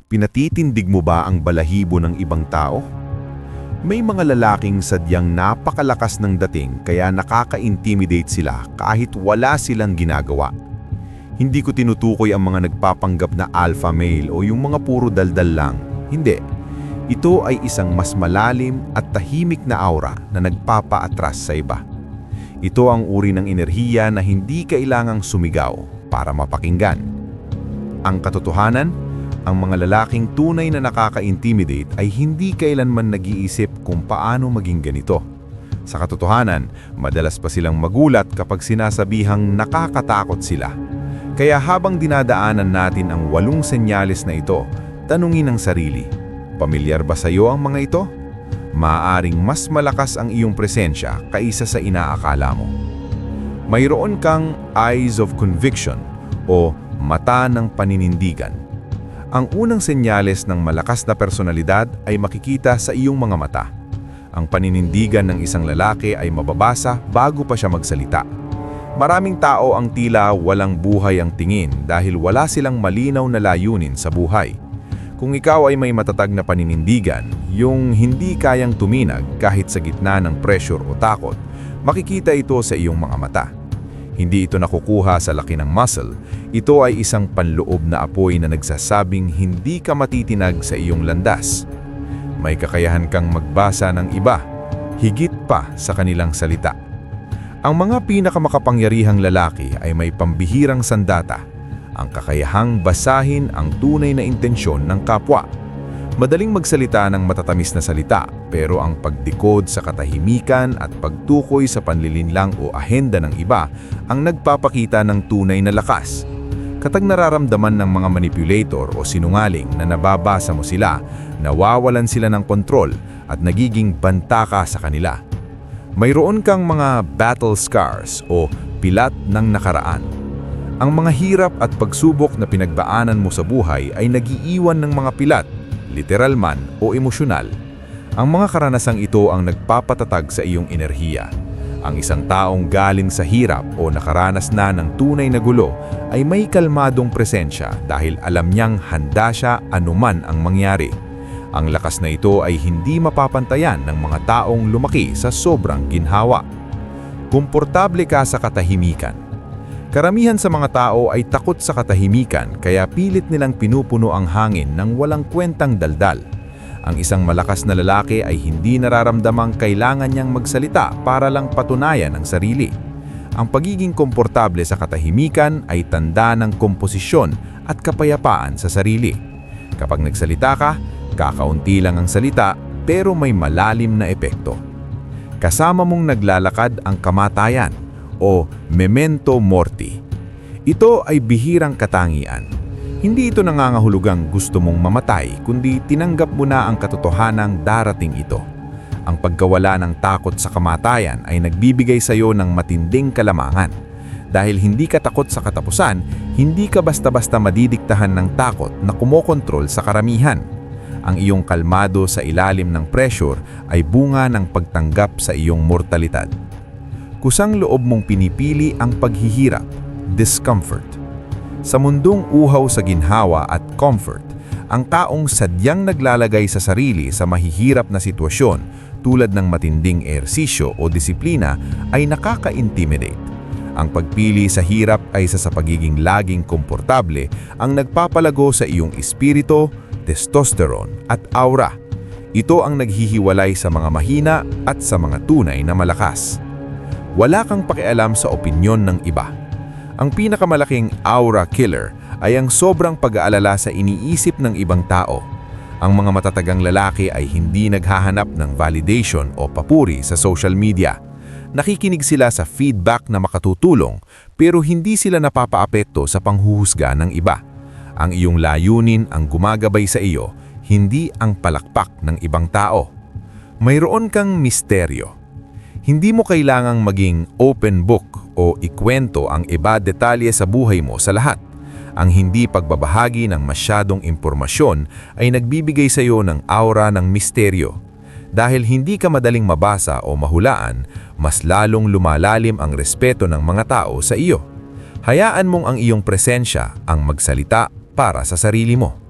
Pinatitindig mo ba ang balahibo ng ibang tao? May mga lalaking sadyang napakalakas ng dating kaya nakaka-intimidate sila kahit wala silang ginagawa. Hindi ko tinutukoy ang mga nagpapanggap na alpha male o yung mga puro daldal lang. Hindi. Ito ay isang mas malalim at tahimik na aura na nagpapaatras sa iba. Ito ang uri ng enerhiya na hindi kailangang sumigaw para mapakinggan. Ang katotohanan, ang mga lalaking tunay na nakaka-intimidate ay hindi kailanman nag-iisip kung paano maging ganito. Sa katotohanan, madalas pa silang magulat kapag sinasabihang nakakatakot sila. Kaya habang dinadaanan natin ang 8 senyales na ito, tanungin ang sarili, pamilyar ba sa iyo ang mga ito? Maaaring mas malakas ang iyong presensya kaysa sa inaakala mo. Mayroon kang eyes of conviction o mata ng paninindigan. Ang unang senyales ng malakas na personalidad ay makikita sa iyong mga mata. Ang paninindigan ng isang lalaki ay mababasa bago pa siya magsalita. Maraming tao ang tila walang buhay ang tingin dahil wala silang malinaw na layunin sa buhay. Kung ikaw ay may matatag na paninindigan, yung hindi kayang tuminag kahit sa gitna ng pressure o takot, makikita ito sa iyong mga mata. Hindi ito nakukuha sa laki ng muscle, ito ay isang panloob na apoy na nagsasabing hindi ka matitinag sa iyong landas. May kakayahan kang magbasa ng iba, higit pa sa kanilang salita. Ang mga pinakamakapangyarihang lalaki ay may pambihirang sandata, ang kakayahang basahin ang tunay na intensyon ng kapwa. Madaling magsalita ng matatamis na salita, pero ang pagdikod sa katahimikan at pagtukoy sa panlilinlang o ahenda ng iba ang nagpapakita ng tunay na lakas. Kapag nararamdaman ng mga manipulator o sinungaling na nababasa mo sila, nawawalan sila ng kontrol at nagiging banta ka sa kanila. Mayroon kang mga battle scars o pilat ng nakaraan. Ang mga hirap at pagsubok na pinagbaanan mo sa buhay ay nagiiwan ng mga pilat, literal man o emosyonal. Ang mga karanasang ito ang nagpapatatag sa iyong enerhiya. Ang isang taong galing sa hirap o nakaranas na ng tunay na gulo ay may kalmadong presensya dahil alam niyang handa siya anuman ang mangyari. Ang lakas na ito ay hindi mapapantayan ng mga taong lumaki sa sobrang ginhawa. Komportable ka sa katahimikan. Karamihan sa mga tao ay takot sa katahimikan kaya pilit nilang pinupuno ang hangin ng walang kwentang daldal. Ang isang malakas na lalaki ay hindi nararamdamang kailangan niyang magsalita para lang patunayan ang sarili. Ang pagiging komportable sa katahimikan ay tanda ng komposisyon at kapayapaan sa sarili. Kapag nagsalita ka, kakaunti lang ang salita pero may malalim na epekto. Kasama mong naglalakad ang kamatayan o memento mori. Ito ay bihirang katangian. Hindi ito nangangahulugang gusto mong mamatay, kundi tinanggap mo na ang katotohanang darating ito. Ang pagkawala ng takot sa kamatayan ay nagbibigay sa iyo ng matinding kalamangan. Dahil hindi ka takot sa katapusan, hindi ka basta-basta madidiktahan ng takot na kumokontrol sa karamihan. Ang iyong kalmado sa ilalim ng pressure ay bunga ng pagtanggap sa iyong mortalidad. Kusang loob mong pinipili ang paghihirap, discomfort. Sa mundong uhaw sa ginhawa at comfort, ang taong sadyang naglalagay sa sarili sa mahihirap na sitwasyon tulad ng matinding ehersisyo o disiplina ay nakaka-intimidate. Ang pagpili sa hirap ay isa sa pagiging laging komportable ang nagpapalago sa iyong espiritu, testosterone at aura. Ito ang naghihiwalay sa mga mahina at sa mga tunay na malakas. Wala kang pakialam sa opinyon ng iba. Ang pinakamalaking aura killer ay ang sobrang pag-aalala sa iniisip ng ibang tao. Ang mga matatagang lalaki ay hindi naghahanap ng validation o papuri sa social media. Nakikinig sila sa feedback na makatutulong pero hindi sila napapaapekto sa panghuhusga ng iba. Ang iyong layunin ang gumagabay sa iyo, hindi ang palakpak ng ibang tao. Mayroon kang misteryo. Hindi mo kailangang maging open book o ikwento ang iba detalye sa buhay mo sa lahat. Ang hindi pagbabahagi ng masyadong impormasyon ay nagbibigay sa iyo ng aura ng misteryo. Dahil hindi ka madaling mabasa o mahulaan, mas lalong lumalalim ang respeto ng mga tao sa iyo. Hayaan mong ang iyong presensya ang magsalita para sa sarili mo.